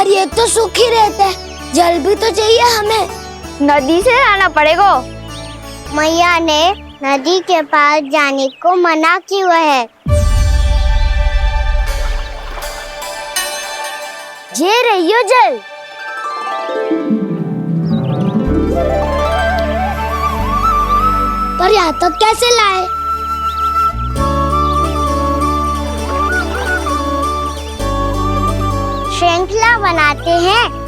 पर ये तो सूखी रहता है, जल भी तो चाहिए हमें। नदी से लाना पड़ेगा। मैया ने नदी के पास जाने को मना किया है। ये रहियो जल। पर यहाँ तक कैसे लाए? श्रृंखला बनाते हैं।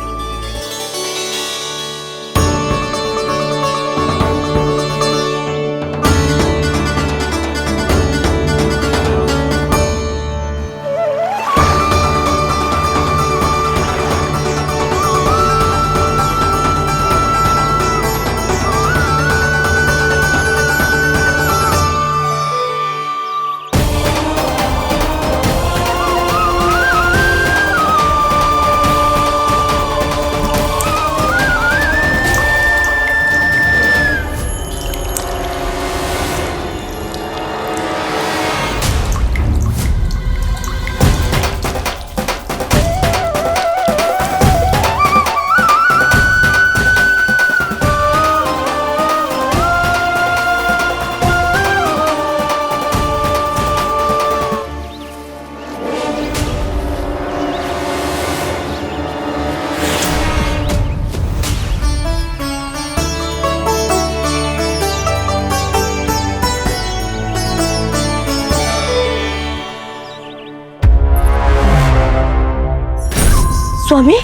स्वामी,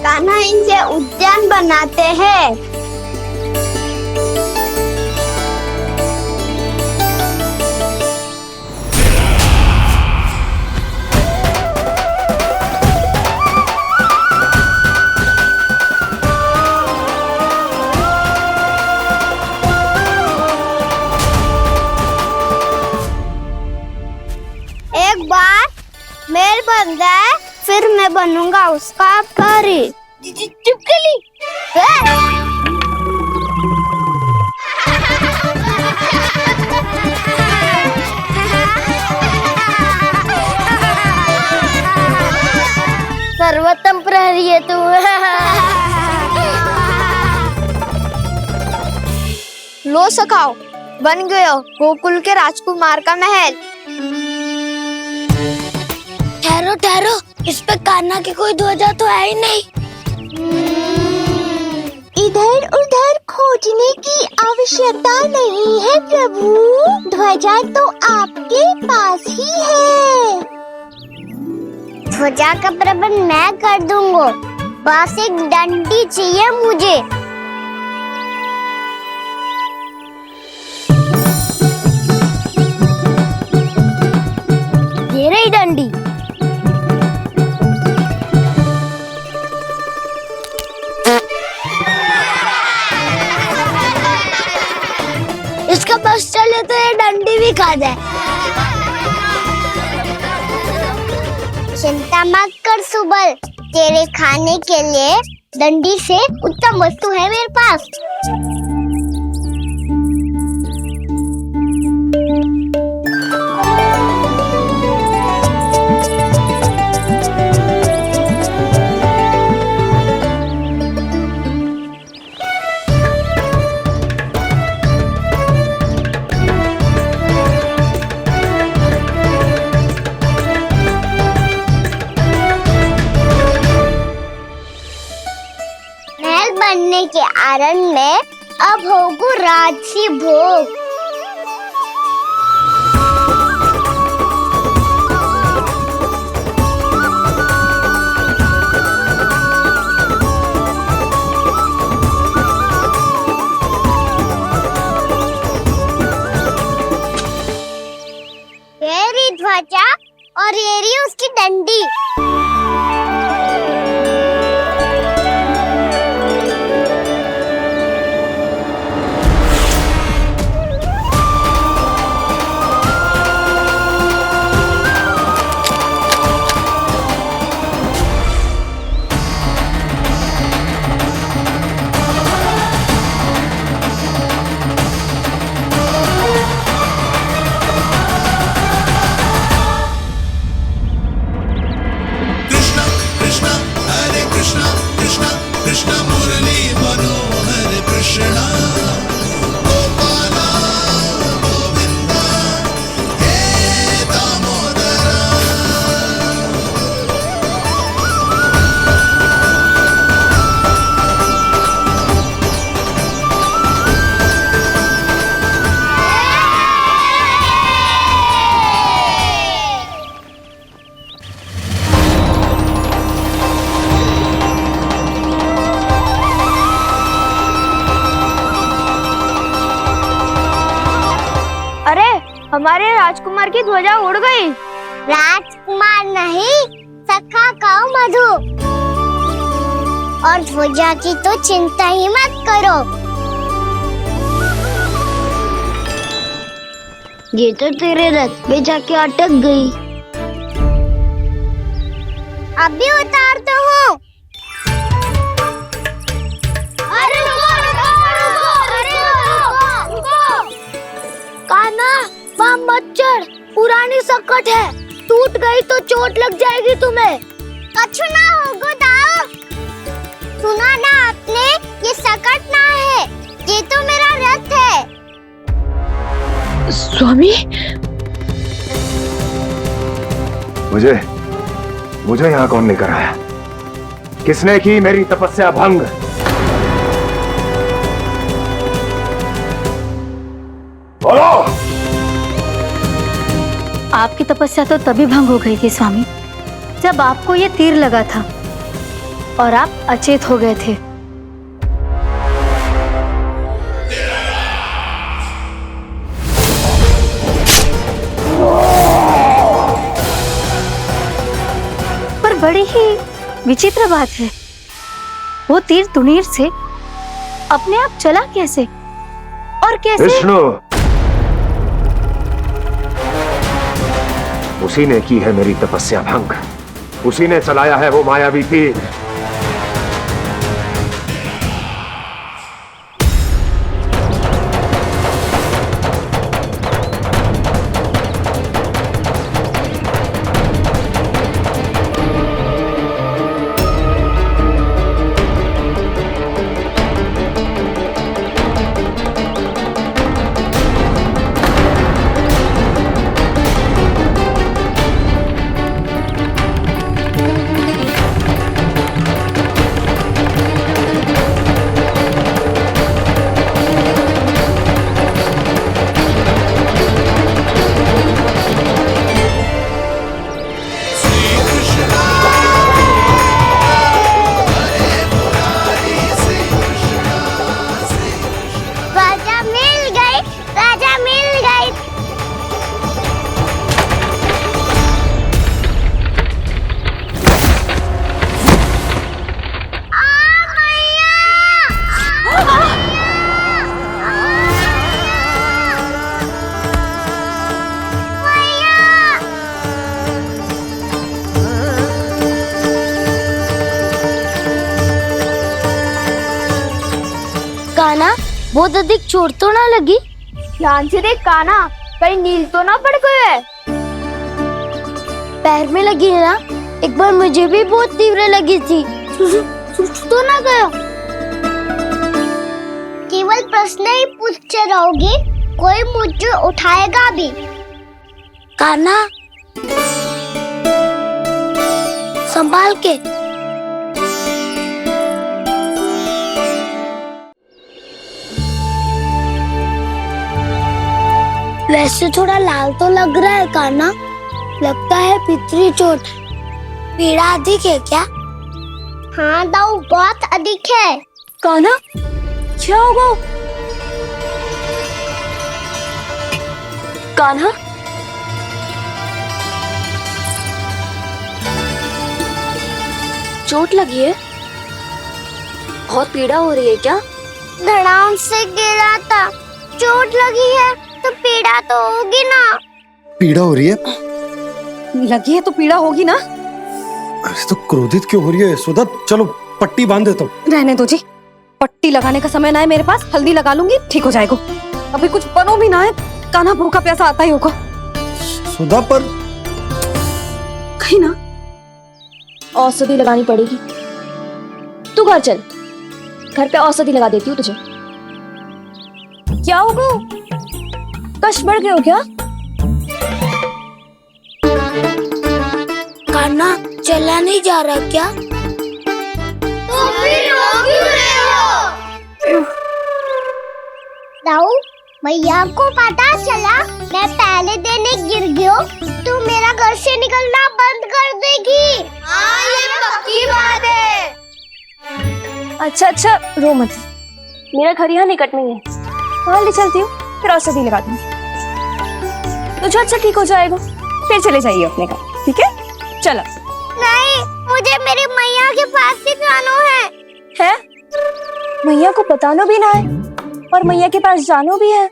कान्हा इनसे उद्यान बनाते हैं। एक बार मेल बन जाए फिर मैं बनूंगा उसका परी। चिपकली। सर्वोत्तम प्रहरी है तू। लो सखाओ, बन गयो गोकुल के राजकुमार का महल। ठहरो ठहरो, इस पे कान्हा की कोई ध्वजा तो है ही नहीं। इधर उधर खोजने की आवश्यकता नहीं है प्रभु, ध्वजा तो आपके पास ही है। ध्वजा का प्रबंध मैं कर दूंगा, बस एक डंडी चाहिए मुझे। ये रही डंडी। इसका बस चले तो ये डंडी भी खा जाए। चिंता मत कर सुबल, तेरे खाने के लिए डंडी से उत्तम वस्तु है मेरे पास। बनने के आनंद में अब होगू राजसी भोग। ये रही ध्वजा और ये रही उसकी डंडी। हमारे राजकुमार की ध्वजा उड़ गई। राजकुमार नहीं, सखा कहो मधु। और ध्वजा की तो चिंता ही मत करो। ये तो तेरे रथ पे जाके अटक गई। अभी उतारता हूँ। अरे कान्हा, वहाँ मत चढ़, पुरानी सकट है, टूट गई तो चोट लग जाएगी तुम्हें। कछु ना होगा दाऊ। सुना ना आपने, ये सकट ना है, ये तो मेरा रथ है। स्वामी, मुझे यहाँ कौन लेकर आया? किसने की मेरी तपस्या भंग? बोलो। आपकी तपस्या तो तभी भंग हो गई थी स्वामी, जब आपको ये तीर लगा था और आप अचेत हो गए थे। पर बड़ी ही विचित्र बात है, वो तीर तुनीर से अपने आप चला कैसे और कैसे? विष्णु, उसी ने की है मेरी तपस्या भंग, उसी ने चलाया है वो मायावी तीर। राजा मिल गई। कान्हा, बहुत अधिक चोट तो ना लगी? ध्यान से देख कान्हा, कहीं नील तो ना पड़ गए। पैर में लगी है ना? एक बार मुझे भी बहुत तीव्र लगी थी। सूझ तो ना गया? केवल प्रश्न ही पूछते रहोगे, कोई मुझे उठाएगा भी। कान्हा, संभाल के। वैसे थोड़ा लाल तो लग रहा है कान्हा, लगता है पितरी चोट। पीड़ा अधिक है क्या? हाँ दाऊ, बहुत अधिक है। कान्हा, क्या होगा? कान्हा, चोट लगी है? बहुत पीड़ा हो रही है क्या? धड़ाम से गिरा था, चोट लगी है तो पीड़ा तो होगी ना। पीड़ा हो रही है? लगी है तो पीड़ा होगी ना। अरे तो क्रोधित क्यों हो रही है सुधा? चलो पट्टी बांध देता हूँ। रहने दो जी, पट्टी लगाने का समय ना है मेरे पास, हल्दी लगा लूंगी, ठीक हो जाएगा। अभी कुछ बनो भी ना है, कान्हा भूखा प्यासा आता ही होगा। सुधा पर कहीं ना औषधि लगानी पड़ेगी। तू घर चल, घर पे औषधि लगा देती हूँ तुझे। क्या होगा? कष्ट बढ़ गए हो क्या? कान्हा, चला नहीं जा रहा क्या? तो फिर रो क्यों रहे हो? दाऊ, भैया को पता चला मैं पहले दिन ही गिर गया तो मेरा घर से निकलना बंद कर देगी। हाँ, ये पक्की बात है। अच्छा, रो मत, मेरा घर यहाँ निकट में है, वहाँ ले चलती हूँ, फिर औषधि लगा दूंगी। तो झट से ठीक हो जाएगा, फिर चले जाइए अपने घर, ठीक है? चलो। नहीं, मुझे मेरी मैया के पास ही जाना है। मैया को बताना भी ना है और मैया के पास जानो भी है।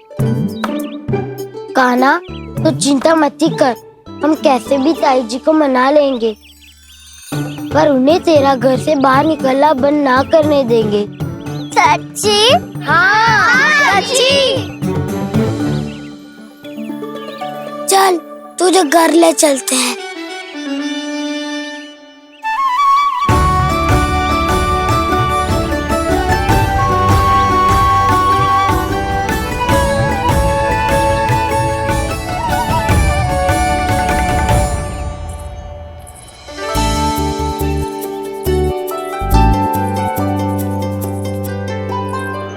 कान्हा, तो चिंता मत ही कर, हम कैसे भी ताई जी को मना लेंगे, पर उन्हें तेरा घर से बाहर निकलना बंद ना करने देंगे। सच्ची? हाँ, सच्ची। चल तुझे घर ले चलते हैं।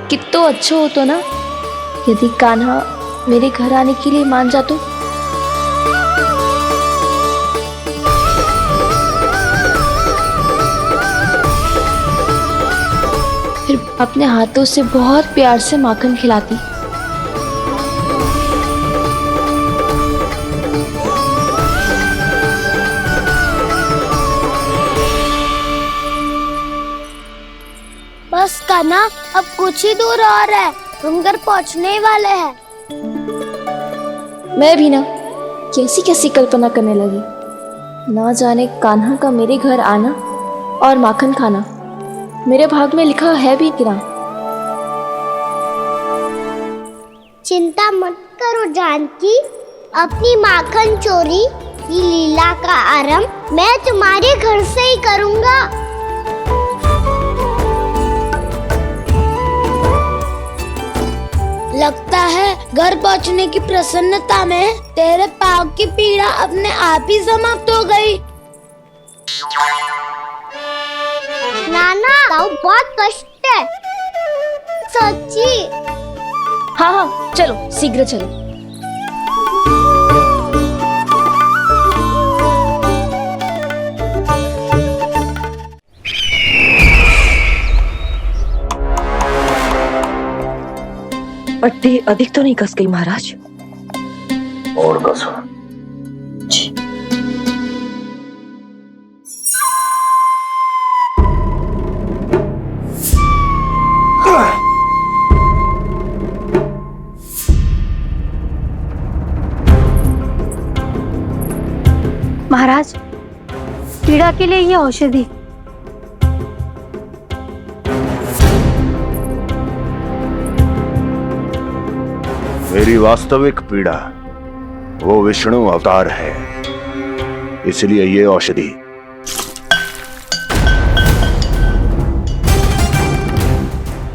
कितना अच्छा हो तो ना यदि कान्हा मेरे घर आने के लिए मान जातो। फिर अपने हाथों से बहुत प्यार से माखन खिलाती। बस कान्हा, अब कुछ ही दूर और है, हम घर पहुंचने ही वाले हैं। मैं भी ना कैसी कैसी कल्पना करने लगी। ना जाने कान्हा का मेरे घर आना और माखन खाना मेरे भाग में लिखा है भी कि ना। चिंता मत करो जानकी, अपनी माखन चोरी की लीला का आरंभ मैं तुम्हारे घर से ही करूंगा। लगता है घर पहुंचने की प्रसन्नता में तेरे पाँव की पीड़ा अपने आप ही समाप्त हो गई। नाना, पाँव बहुत कष्ट है। सच्ची? हाँ हाँ, चलो शीघ्र चलो। पट्टी अधिक तो नहीं कस गई महाराज? और कसो। महाराज, पीड़ा के लिए ये औषधि। मेरी वास्तविक पीड़ा वो विष्णु अवतार है, इसलिए ये औषधि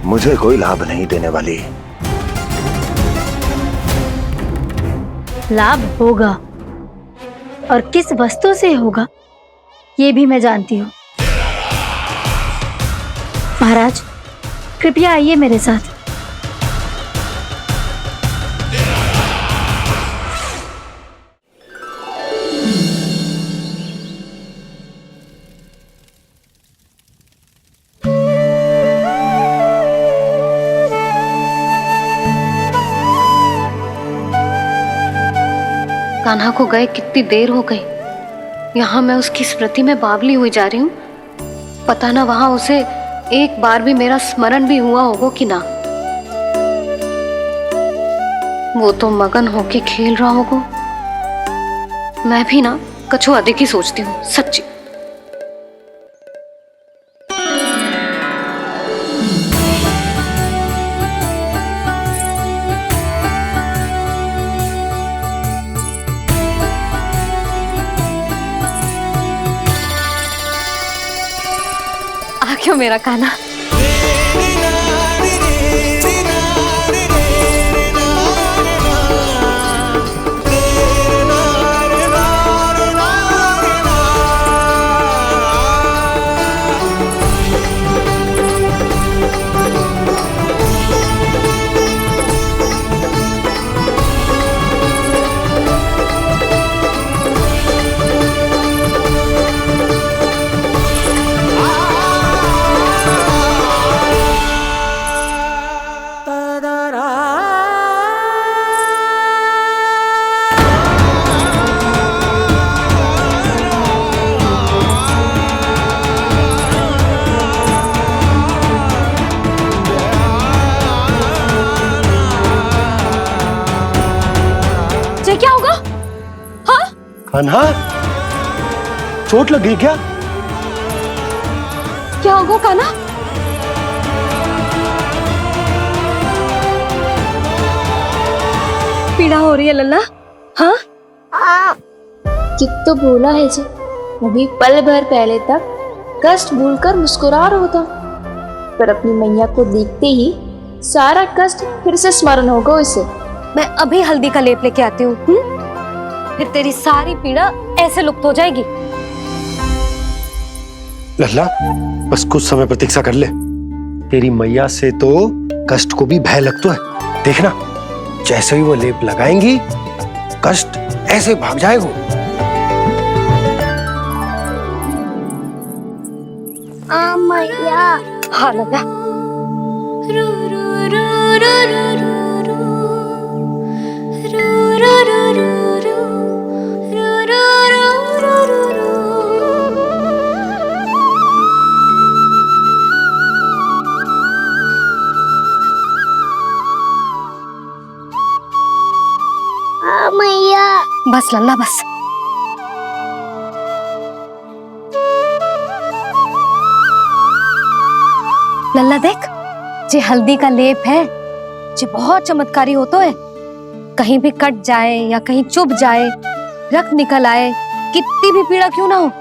मुझे कोई लाभ नहीं देने वाली। लाभ होगा, और किस वस्तु से होगा ये भी मैं जानती हूँ। महाराज, कृपया आइए मेरे साथ। कान्हा को गए कितनी देर हो गई। यहाँ मैं उसकी स्मृति में बावली हुई जा रही हूँ। पता ना वहां उसे एक बार भी मेरा स्मरण भी हुआ होगा कि ना। वो तो मगन होके खेल रहा होगा। मैं भी ना कछु अधिक ही सोचती हूँ, सच्ची। क्यों मेरा कान्हा? तुझे क्या होगा? हाँ? कान्हा, चोट लग गई क्या? क्या होगा कान्हा? पीड़ा हो रही है लल्ला? हाँ? कित तो बोला है जी, अभी पल भर पहले तक कष्ट भूलकर मुस्कुरा रहा था, पर अपनी मैया को देखते ही सारा कष्ट फिर से स्मरण होगा उसे। मैं अभी हल्दी का लेप लेके आती हूँ, फिर तेरी सारी पीड़ा ऐसे लुप्त हो जाएगी। लल्ला, बस कुछ समय प्रतीक्षा कर ले। तेरी मैया से तो कष्ट को भी भय लगता है। देखना, जैसे ही वो लेप लगाएंगी, कष्ट ऐसे भाग जाएगा। मैया। हाँ लल्ला। मैया। बस लल्ला बस। लल्ला देख, जे हल्दी का लेप है, जे बहुत चमत्कारी होता है। कहीं भी कट जाए या कहीं चुभ जाए, रक्त निकल आए, कितनी भी पीड़ा क्यों ना हो,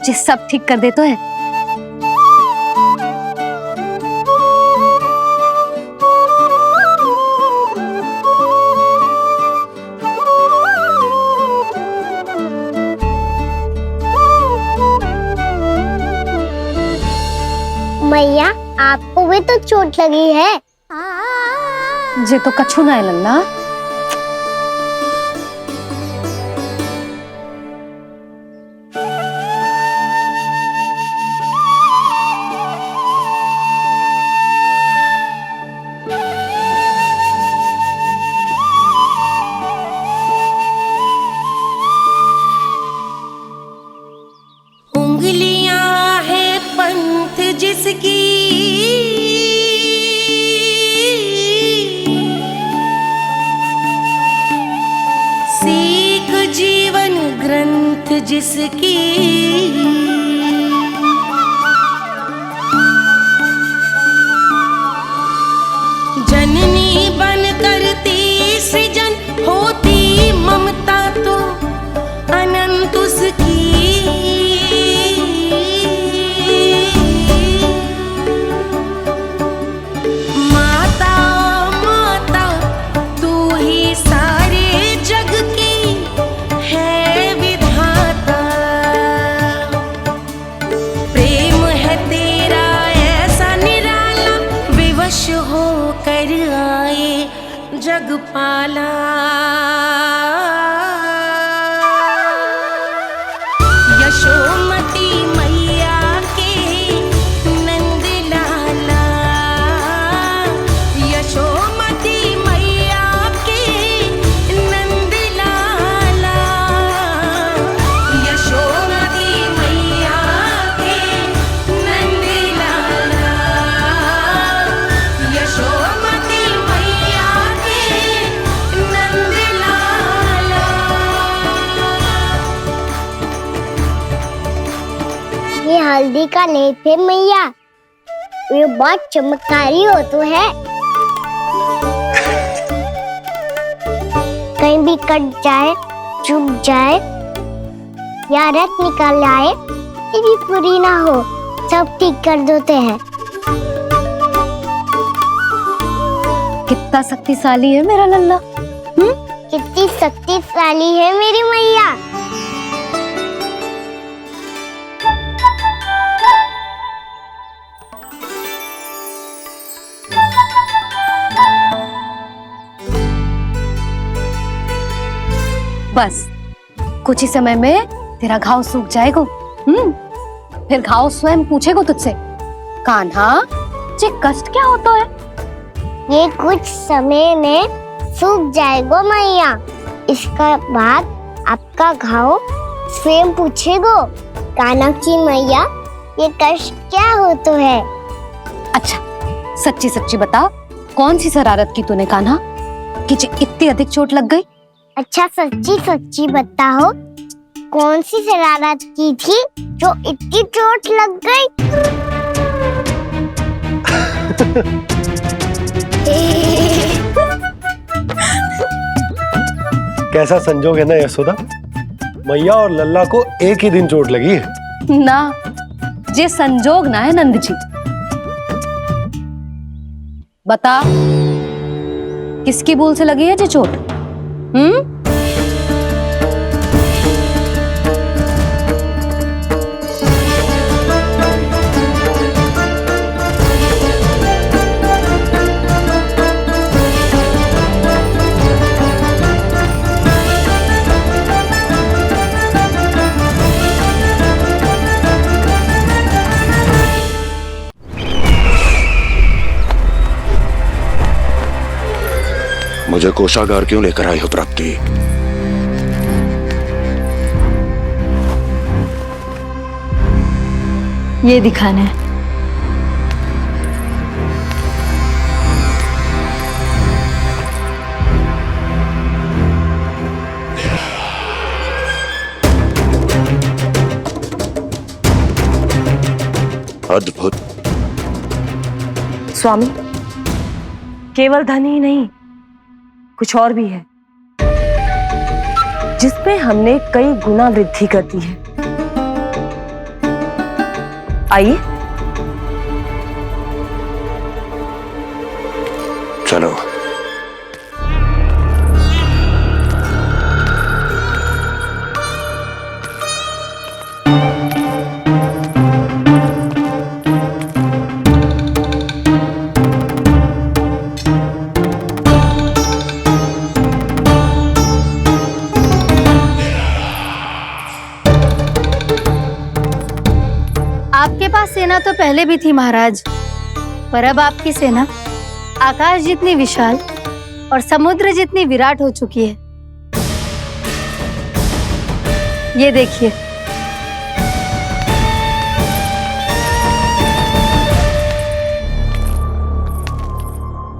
जे सब ठीक कर देता है। मैया, आपको भी तो चोट लगी है। जे तो कछु ना है लल्ला। उंगलियां है पंथ जिसकी, सीख जीवन ग्रंथ जिसकी, जननी बन करती सृजन होती ममता तो अनंत उसकी। माता माता तू ही सारे जग की है विधाता, प्रेम है तेरा ऐसा निराला, विवश हो कर आए जग पाला। यशोमती मैया के नंद लाला, यशोमती मैया के नंद लाला, यशोमती मैया के नंद लाला, यशोमती मैया के नंद लाला। ये हल्दी का लेप है मैया, ये बहुत चमत्कारी हो तो है। कहीं भी कट जाए, चुभ जाए या रक्त निकल आए, ये भी पूरी ना हो, सब ठीक कर देते हैं। कितना शक्तिशाली है मेरा लल्ला। कितनी शक्तिशाली है मेरी मैया। बस कुछ ही समय में तेरा घाव सूख जाएगा। फिर घाव स्वयं पूछेगा तुझसे, कान्हा जे कष्ट क्या होता है? ये कुछ समय में सूख जाएगा मैया। इसका बाद आपका घाव स्वयं पूछेगा, कान्हा की मैया ये कष्ट क्या होता है। अच्छा सच्ची सच्ची बता, कौन सी शरारत की तूने कान्हा कि जे इतनी अधिक चोट लग गई? अच्छा सच्ची सच्ची बताओ, कौन सी शरारत की थी जो इतनी चोट लग गई? कैसा संजोग है ना यशोदा, मैया और लल्ला को एक ही दिन चोट लगी है। ना, ये संजोग ना है नंद जी। बता, किसकी भूल से लगी है ये चोट? मुझे कोषागार क्यों लेकर आई हो प्राप्ति? ये दिखाना है। अद्भुत। स्वामी, केवल धन ही नहीं, कुछ और भी है जिसमें हमने कई गुना वृद्धि कर दी है। आइए चलो। आपके पास सेना तो पहले भी थी महाराज, पर अब आपकी सेना आकाश जितनी विशाल और समुद्र जितनी विराट हो चुकी है। ये देखिए।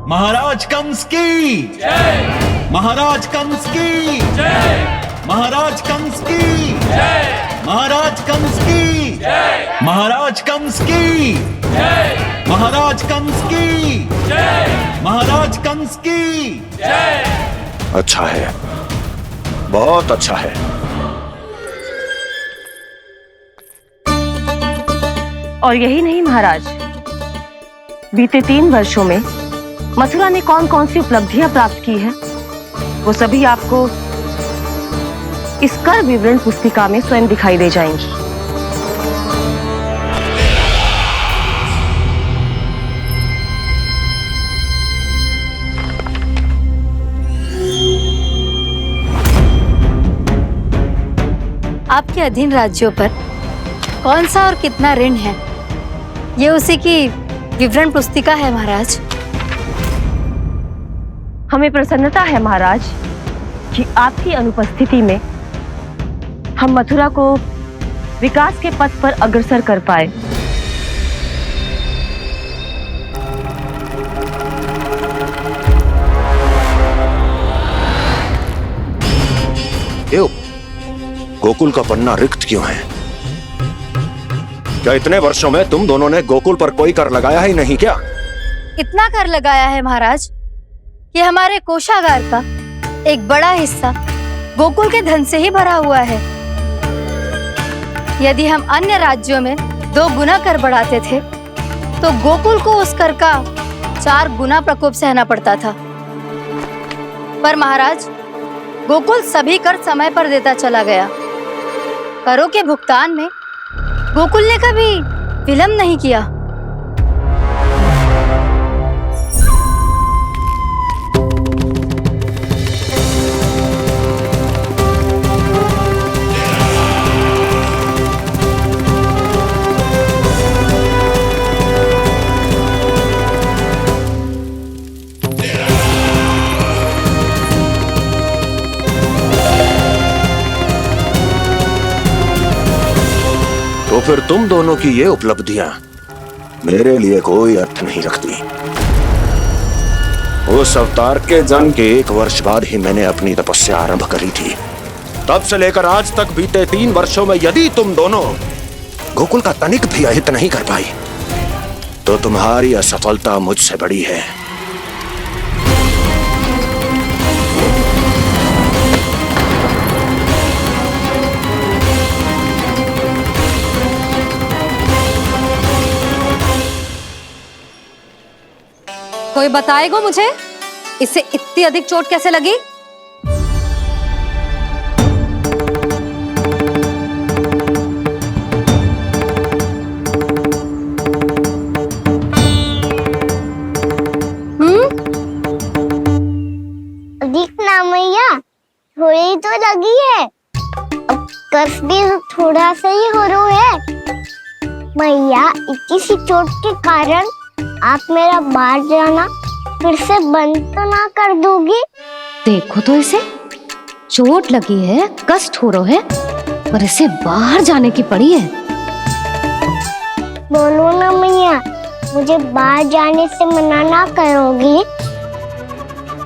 महाराज कंस की जय। महाराज कंस की जय। महाराज कंस की जय। महाराज कंस की जय। महाराज कंस की जय। महाराज कंस की जय। महाराज कंस की जय। अच्छा है, बहुत अच्छा है। और यही नहीं महाराज, बीते 3 वर्षों में मथुरा ने कौन कौन सी उपलब्धियां प्राप्त की है, वो सभी आपको इस कर विवरण पुस्तिका में स्वयं दिखाई दे जाएंगी। आपके अधीन राज्यों पर कौन सा और कितना ऋण है, ये उसी की विवरण पुस्तिका है महाराज। हमें प्रसन्नता है महाराज कि आपकी अनुपस्थिति में हम मथुरा को विकास के पथ पर अग्रसर कर पाए। क्यों? गोकुल का पन्ना रिक्त क्यों है? क्या इतने वर्षों में तुम दोनों ने गोकुल पर कोई कर लगाया ही नहीं क्या? इतना कर लगाया है महाराज कि हमारे कोषागार का एक बड़ा हिस्सा गोकुल के धन से ही भरा हुआ है। यदि हम अन्य राज्यों में 2 गुना कर बढ़ाते थे तो गोकुल को उस कर का 4 गुना प्रकोप सहना पड़ता था। पर महाराज, गोकुल सभी कर समय पर देता चला गया। करों के भुगतान में गोकुल ने कभी विलंब नहीं किया। तो फिर तुम दोनों की ये उपलब्धियां मेरे लिए कोई अर्थ नहीं रखती। उस अवतार के जन्म के 1 वर्ष बाद ही मैंने अपनी तपस्या आरंभ करी थी। तब से लेकर आज तक बीते 3 वर्षों में यदि तुम दोनों गोकुल का तनिक भी अहित नहीं कर पाई तो तुम्हारी असफलता मुझसे बड़ी है। कोई बताएगा मुझे इसे इतनी अधिक चोट कैसे लगी? दिखना मैया, थोड़ी तो लगी है। अब कस भी थोड़ा सा ही हो रहा है। मैया, इतनी सी चोट के कारण आप मेरा बाहर जाना फिर से बंद तो ना कर दोगी? देखो तो इसे, चोट लगी है, कष्ट हो रहा है, पर इसे बाहर जाने की पड़ी है। बोलो ना मैया, मुझे बाहर जाने से मना ना करोगी?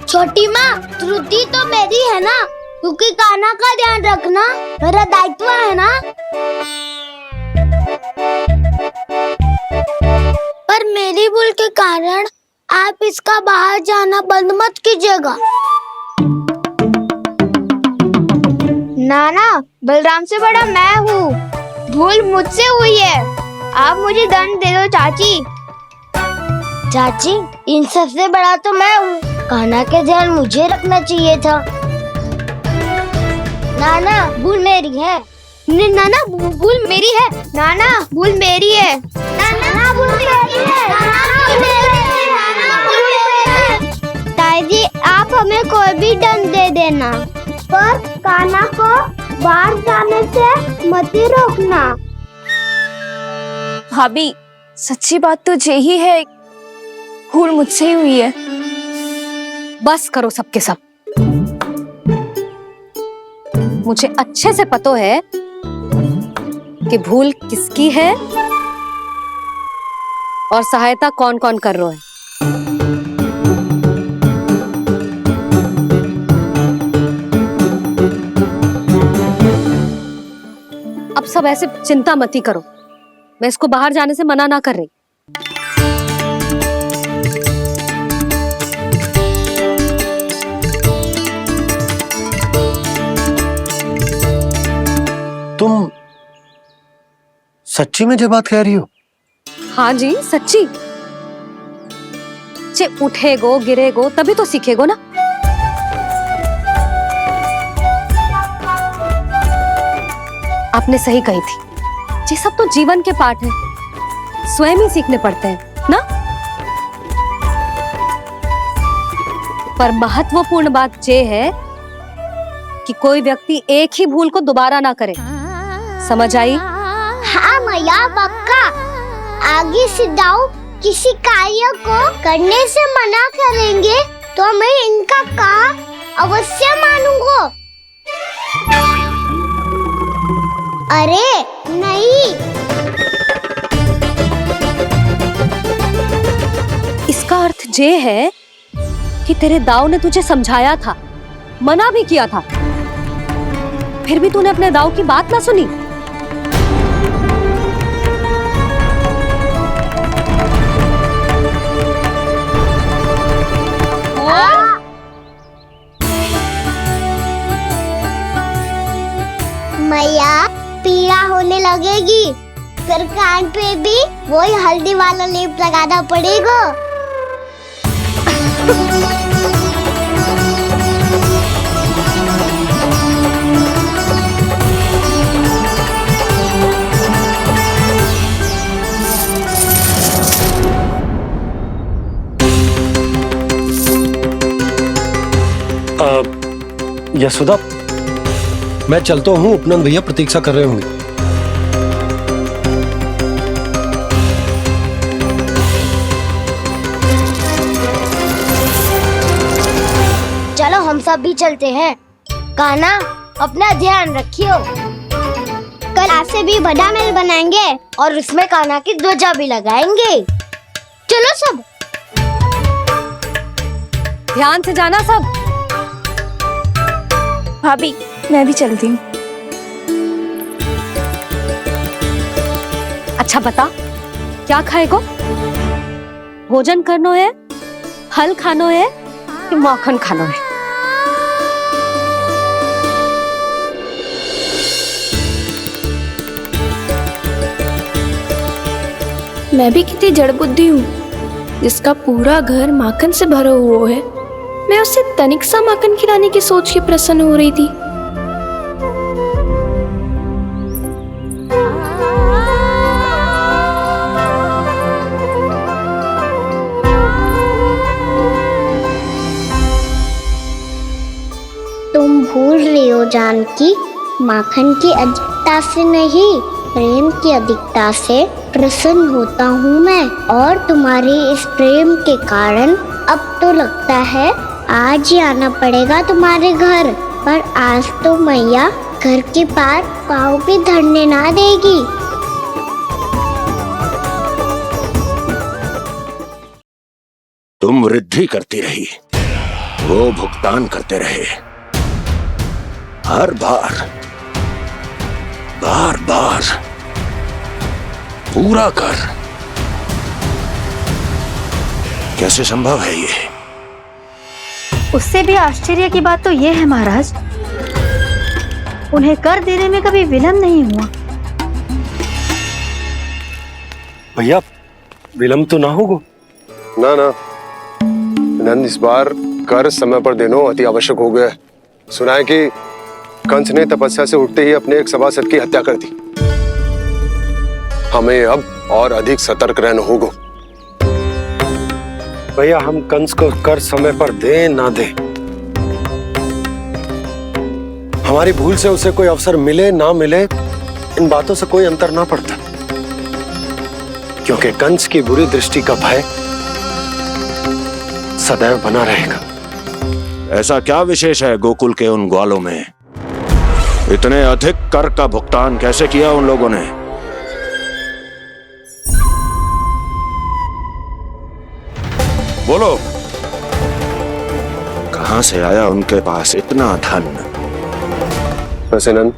छोटी माँ, त्रुटि तो मेरी है ना, क्योंकि कान्हा का ध्यान रखना मेरा दायित्व है ना। पर मेरी भूल के कारण आप इसका बाहर जाना बंद मत कीजिएगा। नाना, बलराम से बड़ा मैं हूँ, भूल मुझसे हुई है, आप मुझे दंड दे दो चाची। चाची, इन सबसे बड़ा तो मैं हूँ, कान्हा के ध्यान मुझे रखना चाहिए था। नाना, भूल मेरी है। नाना, भूल मेरी है। नाना, भूल मेरी है। नाना, भूल मेरी है। नाना, भूल मेरी है। नाना, भूल मेरी है। ताई जी, आप हमें कोई भी दंड दे देना, पर कान्हा को बाहर जाने से मत ही रोकना। भाभी, सच्ची बात तो यही है, भूल मुझसे ही हुई है। बस करो सबके सब। मुझे अच्छे से पता है कि भूल किसकी है और सहायता कौन कौन कर रहा है। अब सब ऐसे चिंता मत ही करो, मैं इसको बाहर जाने से मना ना कर रही। तुम सच्ची में ये बात कह रही हो? हाँ जी, सच्ची। जे उठेगो गिरेगो तभी तो सीखेगो ना। आपने सही कही थी, ये सब तो जीवन के पाठ है, स्वयं ही सीखने पड़ते हैं ना। पर महत्वपूर्ण बात ये है कि कोई व्यक्ति एक ही भूल को दोबारा ना करे, समझ आई? हाँ मैया, पक्का। आगे से दाऊ किसी कार्य को करने से मना करेंगे तो मैं इनका कहा अवश्य मानूंगा। अरे नहीं, इसका अर्थ ये है कि तेरे दाऊ ने तुझे समझाया था, मना भी किया था, फिर भी तूने अपने दाऊ की बात ना सुनी। मैया, पीड़ा होने लगेगी, फिर कान पे भी वही हल्दी वाला लेप लगाना पड़ेगा। यशोदा, मैं चलता हूँ, उपनंद भैया प्रतीक्षा कर रहे होंगे। चलो हम सब भी चलते हैं। कान्हा, अपना ध्यान रखियो। कल आज से भी बड़ा महल बनाएंगे और उसमें कान्हा की ध्वजा भी लगाएंगे। चलो सब। ध्यान से जाना सब। भाभी मैं भी चलती हूँ। अच्छा बता, क्या खाएगो? भोजन करनो है, फल खानो है कि माखन खानो है? मैं भी कितनी जड़ बुद्धि हूँ जिसका पूरा घर माखन से भरा हुआ है। मैं उससे तनिक सा माखन खिलाने की सोच के प्रसन्न हो रही थी। तुम भूल रही हो जानकी, माखन की अधिकता से नहीं, प्रेम की अधिकता से प्रसन्न होता हूँ मैं। और तुम्हारे इस प्रेम के कारण अब तो लगता है आज ही आना पड़ेगा तुम्हारे घर। पर आज तो मैया घर के पार पाँव भी धरने ना देगी। तुम वृद्धि करती रही, वो भुगतान करते रहे। हर बार बार बार पूरा कर। कैसे संभव है ये? उससे भी आश्चर्य की बात तो ये है महाराज, उन्हें कर देने में कभी विलंब नहीं हुआ। भैया विलंब तो ना होगा? ना ना नंद, इस बार कर समय पर देना अति आवश्यक हो गया है। सुना है कि कंस ने तपस्या से उठते ही अपने एक सभासद की हत्या कर दी। हमें अब और अधिक सतर्क रहना होगा। भैया हम कंस को कर समय पर दे ना दे, हमारी भूल से उसे कोई अवसर मिले ना मिले, इन बातों से कोई अंतर ना पड़ता, क्योंकि कंस की बुरी दृष्टि का भय सदैव बना रहेगा। ऐसा क्या विशेष है गोकुल के उन ग्वालों में? इतने अधिक कर का भुगतान कैसे किया उन लोगों ने? बोलो, कहां से आया उनके पास इतना धन? वैसे नंद,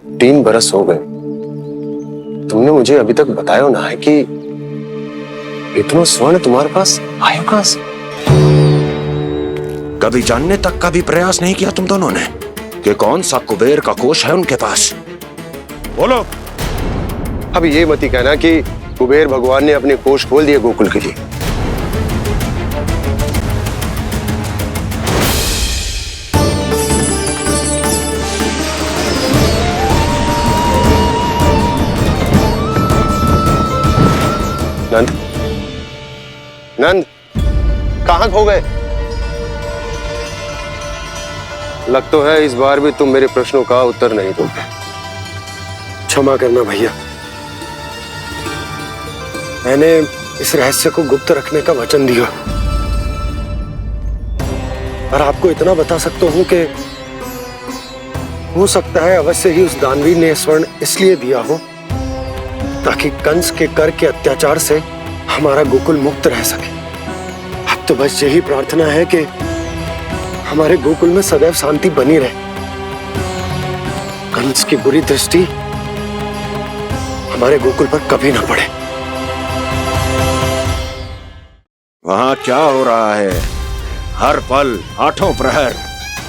3 बरस हो गए, तुमने मुझे अभी तक बताया ना है कि इतना स्वर्ण तुम्हारे पास आया कहां से? कभी जानने तक का भी प्रयास नहीं किया तुम दोनों ने कि कौन सा कुबेर का कोष है उनके पास? बोलो। अब ये मत ही कहना कि कुबेर भगवान ने अपने कोष खोल दिए गोकुल के लिए। नंद, नंद, कहां खो गए? लग तो है इस बार भी तुम मेरे प्रश्नों का उत्तर नहीं दोगे। क्षमा करना भैया, मैंने इस रहस्य को गुप्त रखने का वचन दिया, और आपको इतना बता सकता हूं कि हो सकता है अवश्य ही उस दानवी ने स्वर्ण इसलिए दिया हो ताकि कंस के कर के अत्याचार से हमारा गोकुल मुक्त रह सके। अब तो बस यही प्रार्थना है कि हमारे गोकुल में सदैव शांति बनी रहे, कंस की बुरी दृष्टि हमारे गोकुल पर कभी ना पड़े। वहां क्या हो रहा है? हर पल, आठों प्रहर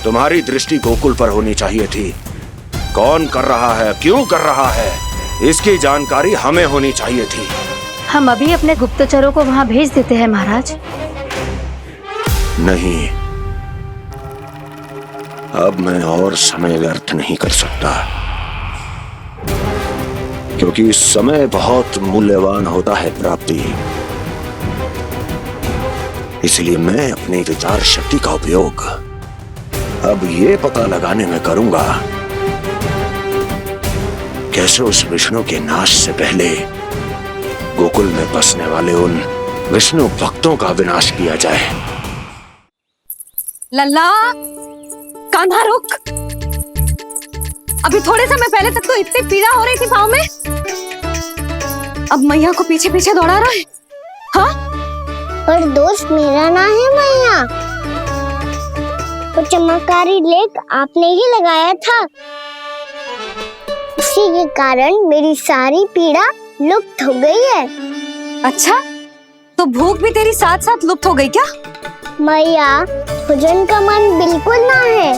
तुम्हारी दृष्टि गोकुल पर होनी चाहिए थी। कौन कर रहा है, क्यों कर रहा है, इसकी जानकारी हमें होनी चाहिए थी। हम अभी अपने गुप्तचरों को वहां भेज देते हैं महाराज। नहीं, अब मैं और समय व्यर्थ नहीं कर सकता, क्योंकि समय बहुत मूल्यवान होता है प्राप्ति। इसलिए मैं अपनी विचार शक्ति का उपयोग अब ये पता लगाने में करूंगा कैसे उस विष्णु के नाश से पहले गोकुल में बसने वाले उन विष्णु भक्तों का विनाश किया जाए। लल्ला, कान्हा रुक। अभी थोड़े समय पहले तक तो इतनी पीड़ा हो रही थी पाँव में, अब मैया को पीछे पीछे दौड़ा रहा है। हाँ, पर दोस्त मेरा ना है मैया। वो चमत्कारी लेप आपने ही लगाया था, इसी के कारण मेरी सारी पीड़ा लुप्त हो गई है। अच्छा, तो भूख भी तेरी साथ साथ लुप्त हो गई क्या? मैया, भोजन का मन बिल्कुल ना है।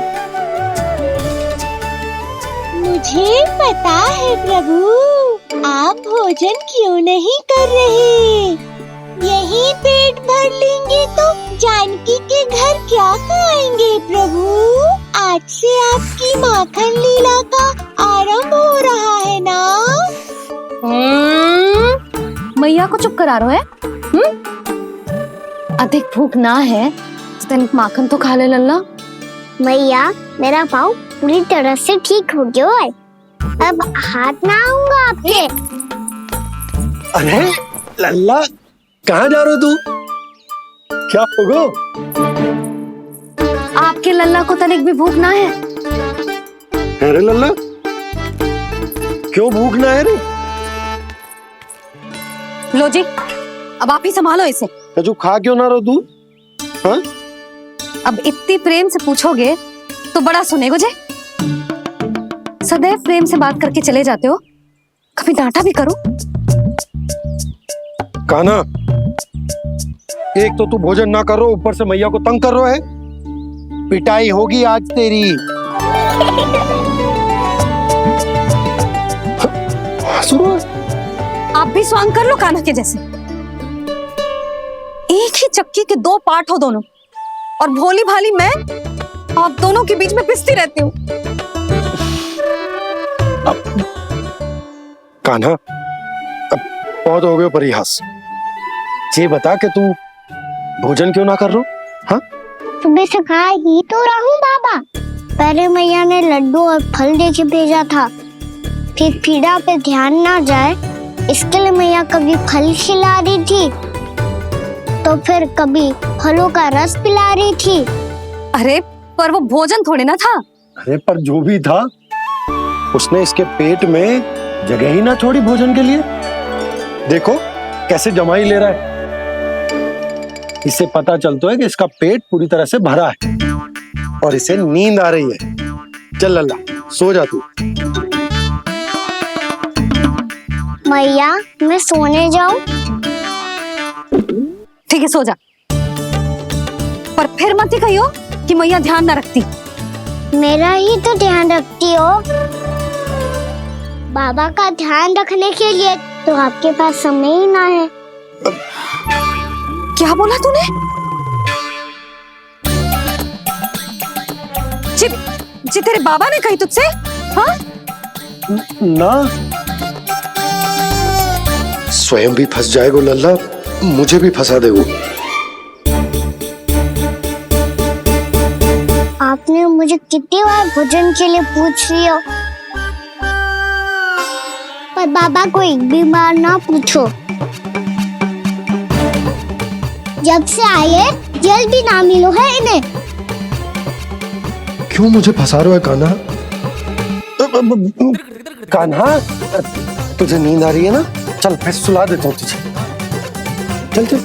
मुझे पता है प्रभु, आप भोजन क्यों नहीं कर रहे। यही पेट भर लेंगे तो जानकी के घर क्या खाएंगे प्रभु। आज से आपकी माखन लीला का आरंभ हो रहा है ना। मैया को चुप करा रहे है? अधिक भूख ना है तो तनिक माखन तो खा ले लल्ला। मैया, मेरा पाँव पूरी तरह से ठीक हो गया है, अब हाथ ना आऊंगा आपके। अरे लल्ला, कहाँ जा रहे हो तू? क्या होगा? आपके लल्ला को तनिक भी भूख ना है? अरे लल्ला, क्यों भूख ना है रे? लो जी, अब आप ही संभालो इसे। तू खा क्यों ना रहो तू? हाँ? अब इतनी प्रेम से पूछोगे तो बड़ा सुनेगो जे। सदैव प्रेम से बात करके चले जाते हो, कभी डांटा भी करो। कान्हा, एक तो तू भोजन ना करो, ऊपर से मैया को तंग कर रहा है। पिटाई होगी आज तेरी। आप भी स्वांग कर लो कान्हा के जैसे। एक ही चक्की के दो पार्ट हो दोनों, और भोली भाली मैं आप दोनों के बीच में पिसती रहती हूँ। कान्हा, अब बहुत हो गए परिहास। ये बता कि तू भोजन क्यों ना कर रो? हाँ? सुबह से खा ही तो रहा हूँ बाबा। पहले मैया ने लड्डू और फल देके भेजा था, फिर पीड़ा पे ध्यान ना जाए इसके लिए मैया कभी फल खिला रही थी तो फिर कभी फलों का रस पिला रही थी। अरे पर वो भोजन थोड़े ना था। अरे पर जो भी था, उसने इसके पेट में जगह ही ना छोड़ी भोजन के लिए। देखो कैसे जमाई ले रहा है। इससे पता चलता है कि इसका पेट पूरी तरह से भरा है और इसे नींद आ रही है। चल लल्ला, सो जा तू। मैया, मैं सोने जाऊं? ठीक है, सो जा, पर फिर मत ही कहियो कि मैया ध्यान न रखती। मेरा ही तो ध्यान रखती हो। बाबा का ध्यान रखने के लिए तो आपके पास समय ही ना है। क्या बोला तूने? जी तेरे बाबा ने कही तुझसे? हाँ? ना, स्वयं भी फंस जाएगो लल्ला, मुझे भी फंसा देगो। आपने मुझे कितनी बार भोजन के लिए पूछ लिया, पर बाबा को एक भी बार ना पूछो। जब से आए जल भी ना मिलो है इन्हें। क्यों मुझे फंसा रहा है कान्हा? कान्हा, तुझे नींद आ रही है ना? चल मैं सुला देता हूँ तुझे। चल चल।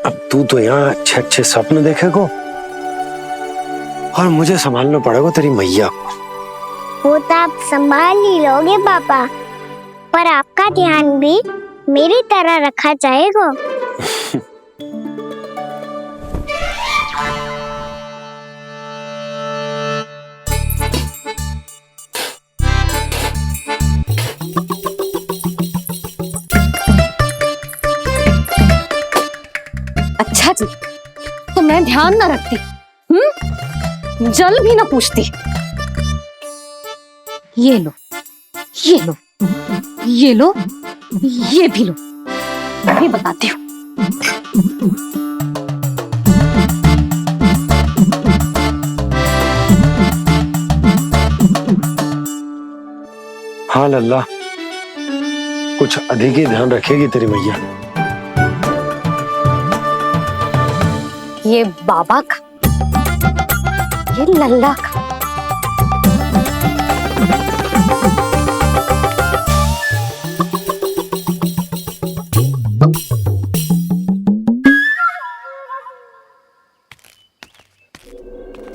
अब तू तो यहाँ अच्छे अच्छे सपने देखेगो और मुझे संभालना पड़ेगा तेरी मैया को। वो तो आप संभाल ही लोगे पापा, पर आपका ध्यान भी मेरी तरह रखा जाएगा। अच्छा जी, तो मैं ध्यान न रखती, जल भी न पूछती। ये लो, ये लो, ये लो, ये भी लो, मैं भी बताती हूँ। हाँ लल्ला, कुछ अधिक ही ध्यान रखेगी तेरी मैया। ये बाबा का, ये लल्ला का।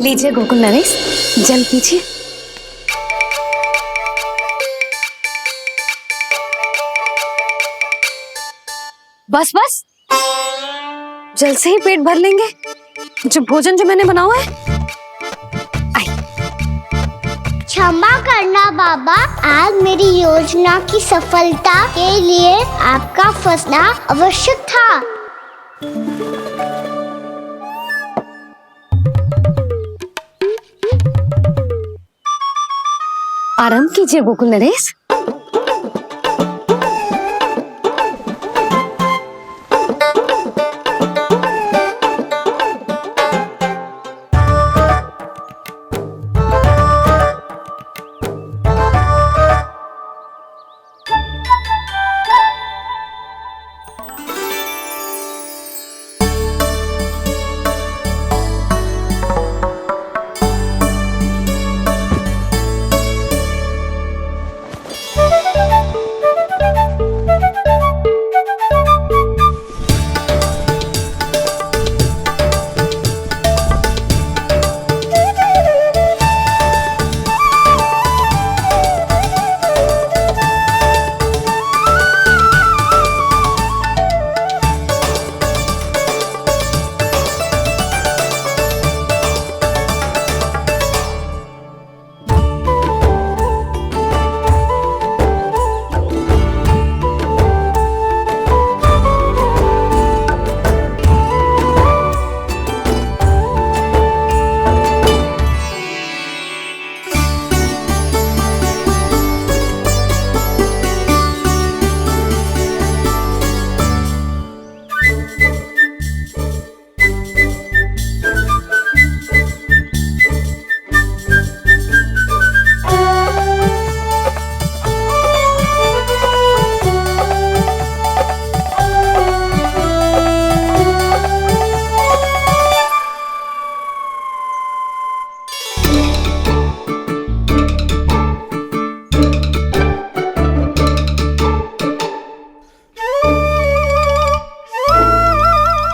लीजिए गोकुल नरेश, जल पीजिए। बस बस, जल से ही पेट भर लेंगे। जो भोजन जो मैंने बनाया है। क्षमा करना बाबा, आज मेरी योजना की सफलता के लिए आपका फंसना आवश्यक था। आराम कीजिए गोकुल नरेश।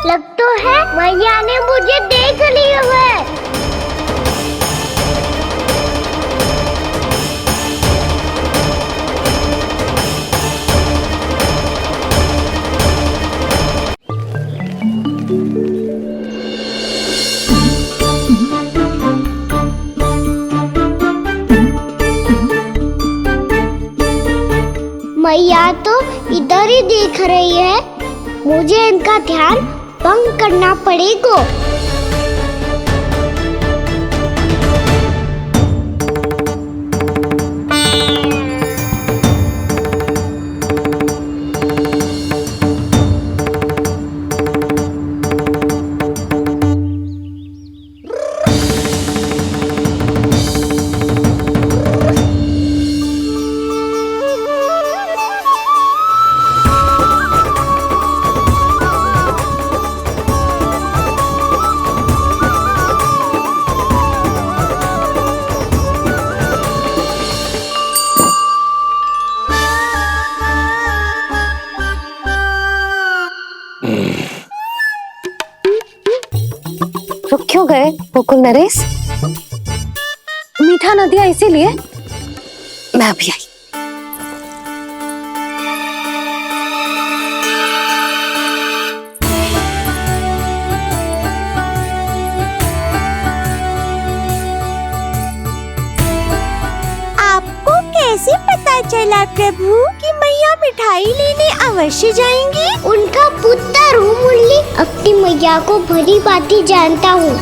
लग तो है मैया ने मुझे देख लिया है। मैया तो इधर ही देख रही है, मुझे इनका ध्यान भंग करना पड़ेगा। रुक क्यों गए गोकुल नरेश? मीठा न दिया इसीलिए मैं अभी आई। आपको कैसे पता चला प्रभु कि मैया मिठाई लेने अवश्य जाएंगी? उनका पुत्र हूँ मुरली, अपनी मैया को भली भांति जानता हूँ।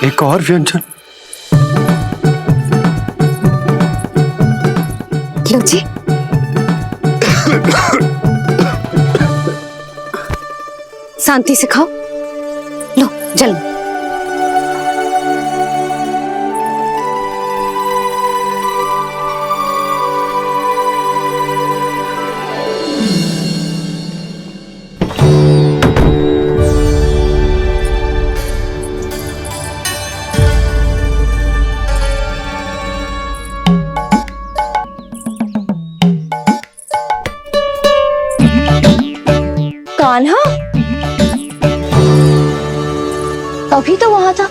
एक और व्यंजन। लो जी। शांति से खाओ। लो जल। अभी तो वहां था,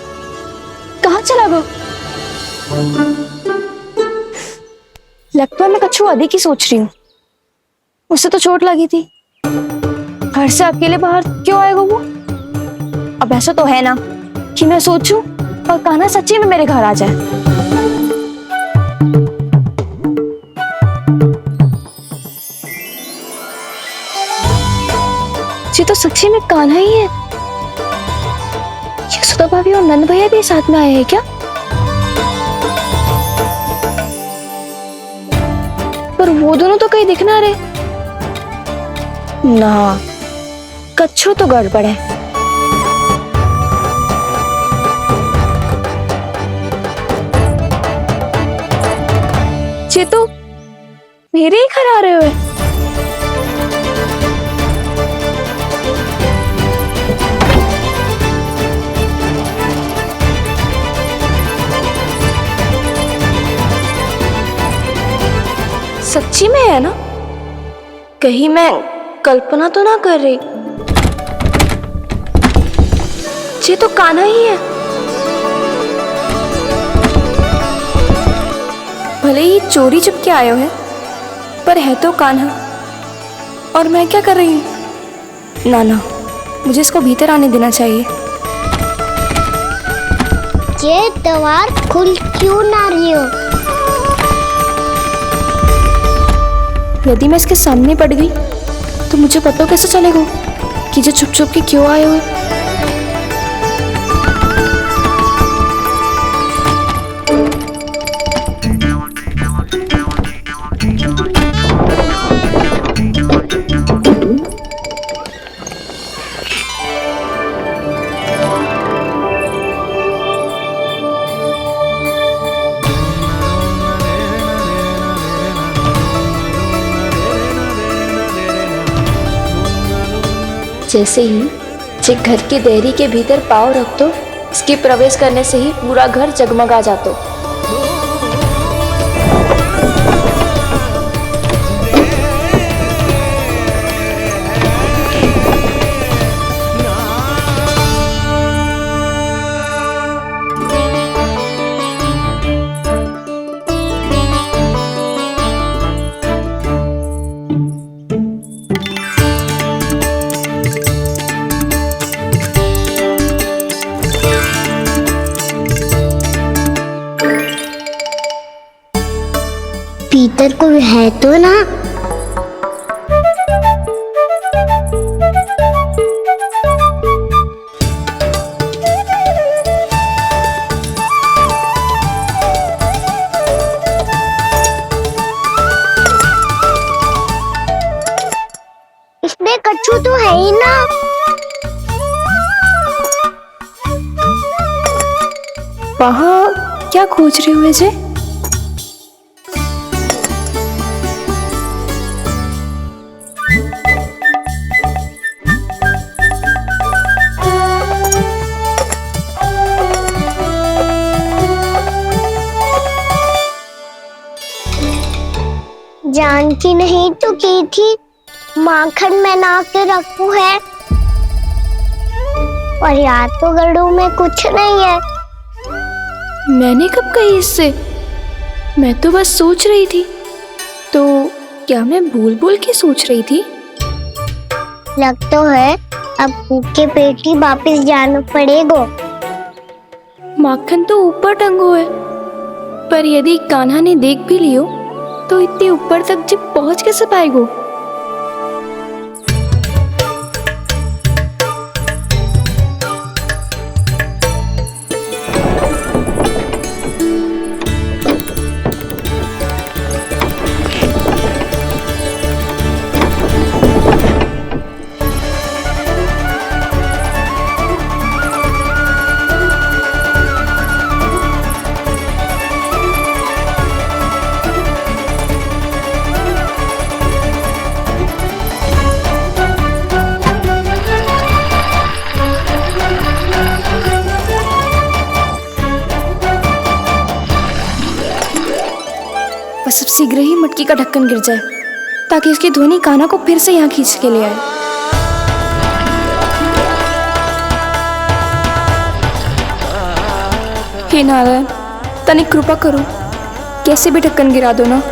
कहाँ चला गया? लगता है मैं कच्छू अधिक ही सोच रही हूँ। उसे तो चोट लगी थी, घर से अकेले बाहर क्यों आएगा वो? अब ऐसा तो है ना कि मैं सोचूं और कान्हा सच्ची में मेरे घर आ जाए। ये तो सच्ची में कान्हा ही है। यशोदा भाभी और नंद भैया भी साथ में आए हैं क्या? पर वो दोनों तो कहीं दिख ना रहे। ना, कच्छू तो गड़बड़ है। ये तो मेरे ही घर आ रहे हुए। सच्ची में है ना? कहीं मैं कल्पना तो ना कर रही? ये तो कान्हा ही है। भले ही चोरी चुपके आए हो है, पर है तो कान्हा। और मैं क्या कर रही हूँ? ना ना, मुझे इसको भीतर आने देना चाहिए। ये द्वार खुल क्यों ना रही हो? यदि मैं इसके सामने पड़ गई तो मुझे पता कैसे चलेगा कि ये चुप चुप के क्यों आए हुए? जैसे ही जे घर की देहरी के भीतर पाँव रख दो, इसके प्रवेश करने से ही पूरा घर जगमगा जातो। भीतर कोई है तो ना? इसमें कच्छू तो है ही ना। वहाँ क्या खोज रहे हुए जे? जानकी नहीं तो की थी माखन में ना के रखू है, और यार तो गड़ू में कुछ नहीं है। मैंने कब कही इससे? मैं तो बस सोच रही थी। तो क्या मैं भूल भूल के सोच रही थी? लग तो है अब भूखे पेट ही वापिस जाना पड़ेगा। माखन तो ऊपर टंगो है, पर यदि कान्हा ने देख भी लियो तो इतने ऊपर तक जब पहुंच कैसे पाएगो? बस अब शीघ्र ही मटकी का ढक्कन गिर जाए ताकि उसकी ध्वनि कान्हा को फिर से यहाँ खींच के ले आए। हे नारायण, तनिक कृपा करो, कैसे भी ढक्कन गिरा दो ना।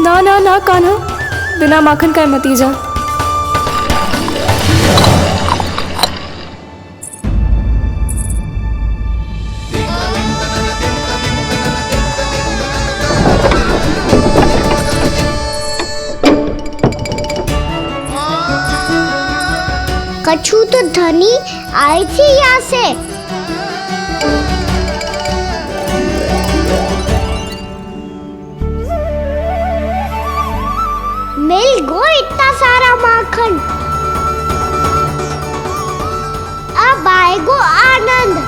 ना ना ना कान्हा, बिना माखन का मत ही जा। कछु तो धनी आई थी यहाँ से। मिल गो इतना सारा माखन, अब आएगो आनंद।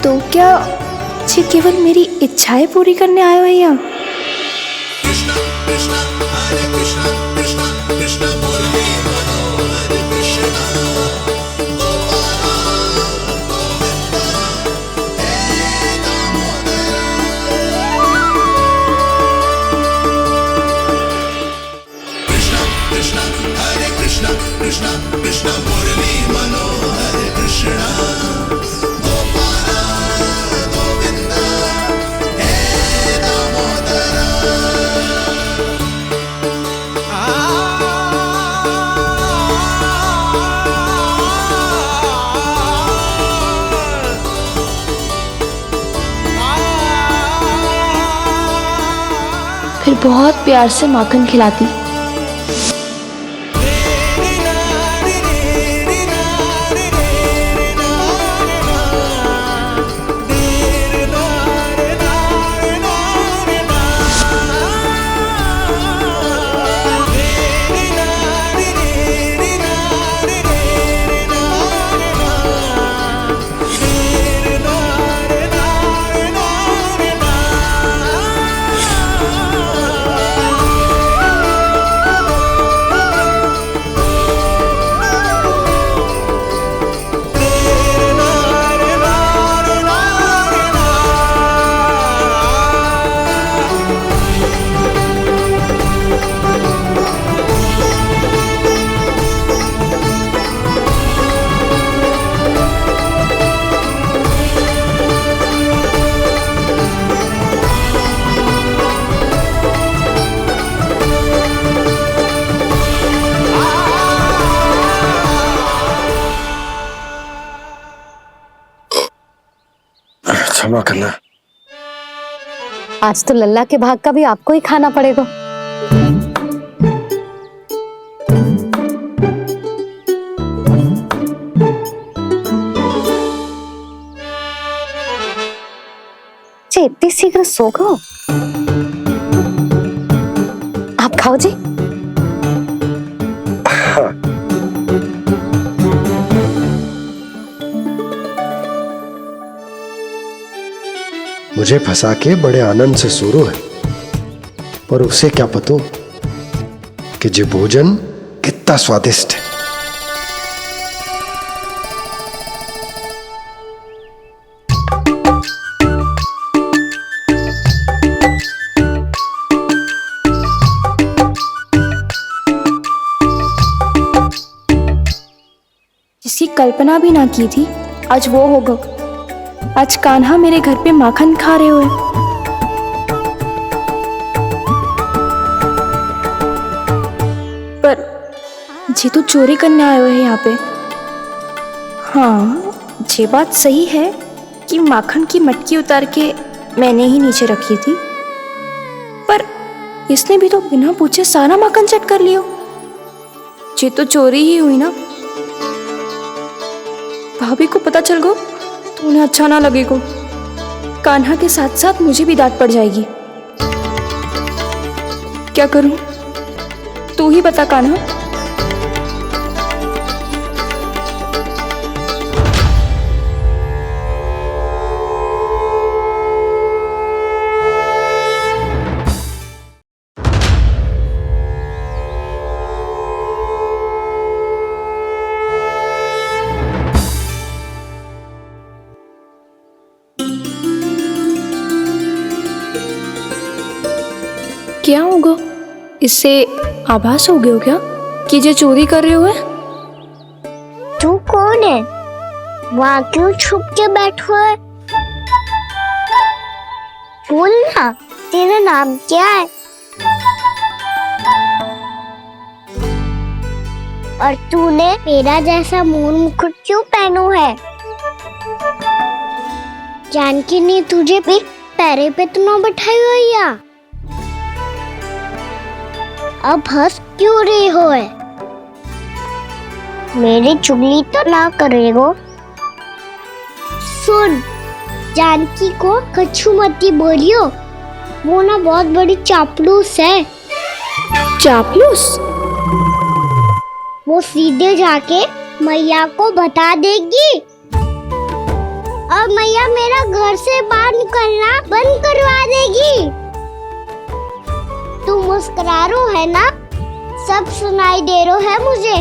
तो क्या ये केवल मेरी इच्छाएं पूरी करने आए हो यहाँ? फिर बहुत प्यार से माखन खिलाती। क्षमा करना। आज तो लल्ला के भाग का भी आपको ही खाना पड़ेगा। जी इतनी शीघ्र सो गो? आप खाओ जी। मुझे फंसा के बड़े आनंद से सो रहा है, पर उसे क्या पता कि ये भोजन कितना स्वादिष्ट है। जिसकी कल्पना भी ना की थी, आज वो होगा। आज कान्हा मेरे घर पे माखन खा रहे हुए। ये तो चोरी करने आए हुए हैं यहाँ पे। हाँ, ये बात सही है कि माखन की मटकी उतार के मैंने ही नीचे रखी थी, पर इसने भी तो बिना पूछे सारा माखन चट कर लियो। ये तो चोरी ही हुई ना। भाभी को पता चल गो तो उन्हें अच्छा ना लगेगा। कान्हा के साथ साथ मुझे भी डांट पड़ जाएगी। क्या करूं? तू ही बता कान्हा। क्या होगा? इससे आभास हो गए हो क्या कि ये चोरी कर रहे हो है? तू कौन है? वहाँ क्यों छुप के बैठो है? बोल ना, तेरा नाम क्या है? और तूने मेरा जैसा मोर मुकुट क्यों पहनो है? जानकी ने तुझे भी पैरे पे तो ना बैठाई हुई है। अब हंस क्यों रही हो है? मेरी चुगली तो ना करेगो। सुन, जानकी को कछु मती बोलियो, वो ना बहुत बड़ी चापलूस है। चापलूस? वो सीधे जाके मैया को बता देगी और मैया मेरा घर से बाहर निकलना बंद करवा देगी। तू मुस्कुरा रो है ना? सब सुनाई दे रो है मुझे।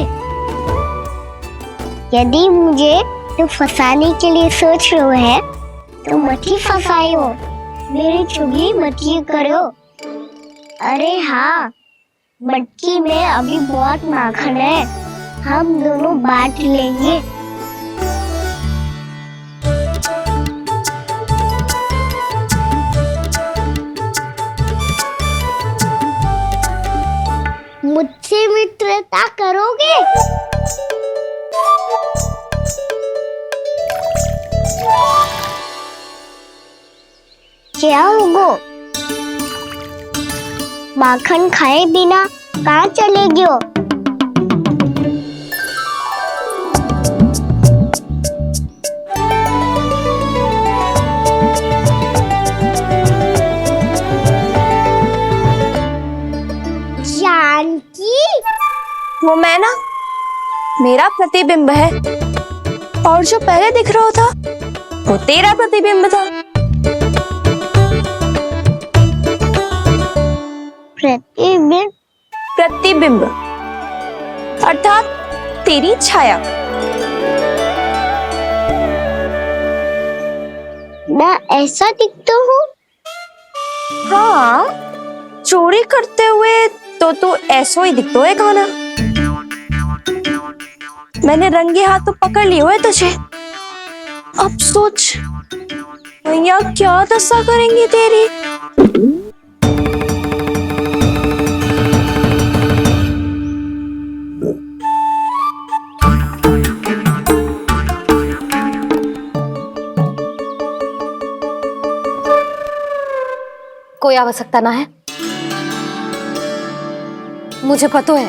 यदि मुझे तू फंसाने के लिए सोच रो है तो मत ही फंसायो, मेरी चुगली मत ही करो। अरे हाँ, मटकी में अभी बहुत माखन है, हम दोनों बांट लेंगे। मुझसे मित्रता करोगे? क्या होगो? माखन खाए बिना कहाँ चले गयो? वो मैं ना, मेरा प्रतिबिंब है, और जो पहले दिख रहा था वो तेरा प्रतिबिंब था। प्रतिबिंब? प्रतिबिंब अर्थात तेरी छाया। मैं ऐसा दिखता हूँ? हाँ, चोरी करते हुए तो तू ऐसा ही दिखता है कान्हा। मैंने रंगे हाथ तो पकड़ लिए हुए तुझे। अब सोच भैया क्या दशा करेंगी तेरी। कोई आवश्यकता ना है, मुझे पता है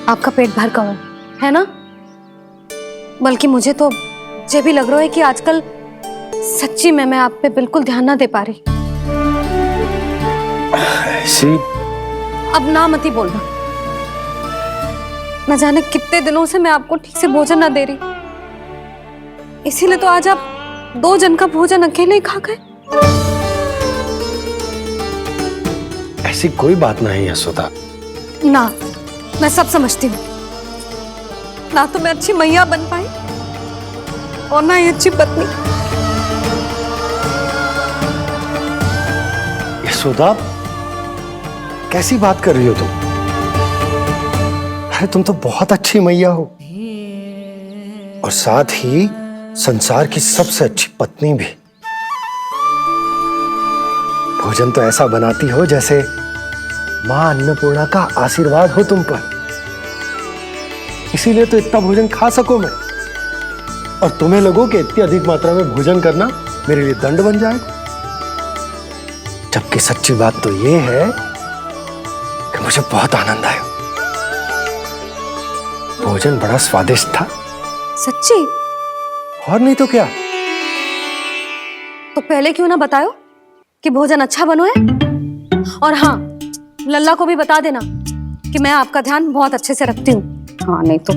आपका पेट भर कवर है ना। बल्कि मुझे तो ये भी लग रहा है कि आजकल सच्ची में मैं आप पे बिल्कुल ध्यान ना दे पा रही। ऐसी? अब ना मत ही बोलना। न जाने कितने दिनों से मैं आपको ठीक से भोजन ना दे रही, इसीलिए तो आज आप 2 जन का भोजन अकेले ही खा गए। ऐसी कोई बात नहीं यशोदा। ना, मैं सब समझती हूँ। ना तो मैं अच्छी मैया बन पाई और ना ही अच्छी पत्नी। यशोदा, कैसी बात कर रही हो तुम? अरे तुम तो बहुत अच्छी मैया हो, और साथ ही संसार की सबसे अच्छी पत्नी भी। भोजन तो ऐसा बनाती हो जैसे मां अन्नपूर्णा का आशीर्वाद हो तुम पर। इसीलिए तो इतना भोजन खा सकूं मैं। और तुम्हें लगो कि इतनी अधिक मात्रा में भोजन करना मेरे लिए दंड बन जाएगा। जबकि सच्ची बात तो ये है कि मुझे बहुत आनंद आया। भोजन बड़ा स्वादिष्ट था। सच्ची? और नहीं तो क्या। तो पहले क्यों ना बताओ कि भोजन अच्छा बनो है। और हाँ, लल्ला को भी बता देना कि मैं आपका ध्यान बहुत अच्छे से रखती हूँ। हाँ नहीं तो।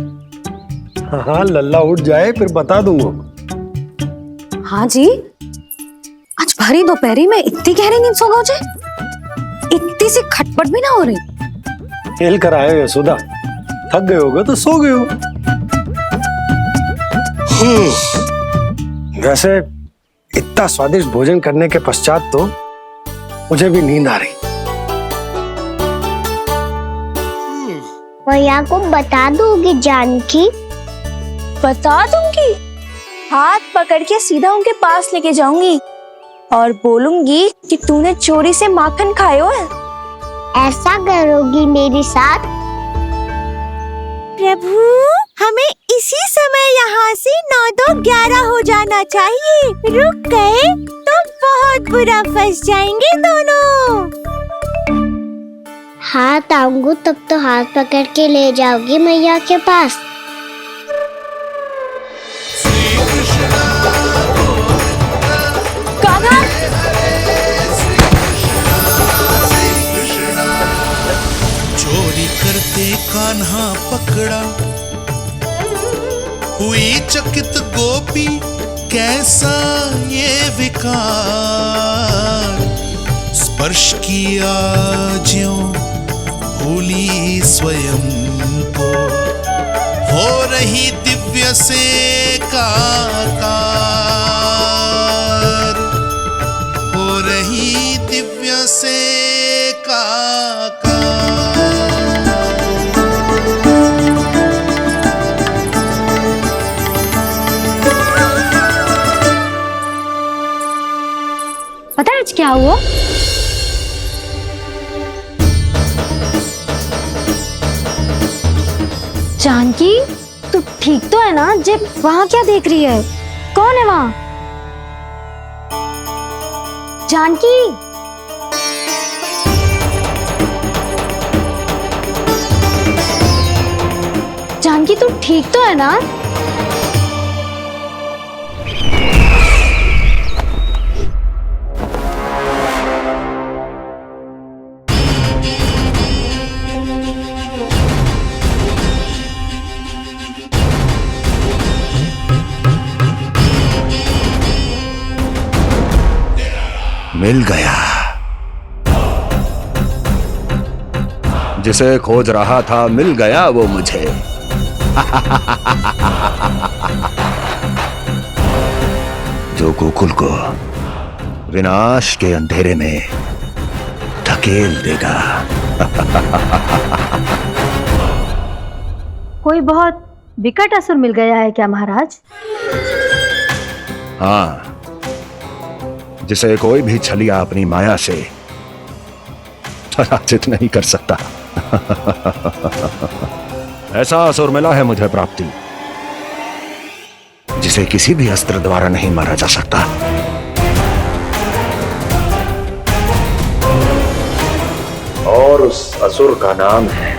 हाँ, लल्ला उठ जाए फिर बता दूंगा। हाँ जी, आज भरी दोपहरी में इतनी गहरी नींद सो गए मुझे, इतनी सी खटपट भी ना हो रही। खेल कर आए हो यशोदा, थक गए होगे तो सो गए हो। वैसे इतना स्वादिष्ट भोजन करने के पश्चात तो मुझे भी नींद आ रही। मैया को बता दोगी जानकी? बता दूंगी। हाथ पकड़ के सीधा उनके पास लेके जाऊंगी और बोलूंगी कि तूने चोरी से माखन खायो है। ऐसा करोगी मेरे साथ? प्रभु, हमें इसी समय यहाँ से 9-2-11 हो जाना चाहिए। रुक गए तो बहुत बुरा फंस जाएंगे दोनों। हाथ आऊंगी तब तो हाथ पकड़ के ले जाओगी मैया के पास। चोरी करते कान्हा पकड़ा, हुई चकित गोपी कैसा ये विकार। स्पर्श किया ज्यों भूली स्वयं को, हो रही दिव्य से काकार, हो रही दिव्य से काकार। पता है आज क्या हुआ? जानकी, तू ठीक तो है ना? जब वहां क्या देख रही है? कौन है वहां? जानकी, जानकी तू ठीक तो है ना? मिल गया। जिसे खोज रहा था मिल गया वो मुझे। जो गोकुल को विनाश के अंधेरे में धकेल देगा। कोई बहुत विकट असुर मिल गया है क्या महाराज? हाँ, जिसे कोई भी छलिया अपनी माया से पराजित नहीं कर सकता। ऐसा असुर मिला है मुझे प्राप्ति, जिसे किसी भी अस्त्र द्वारा नहीं मारा जा सकता। और उस असुर का नाम है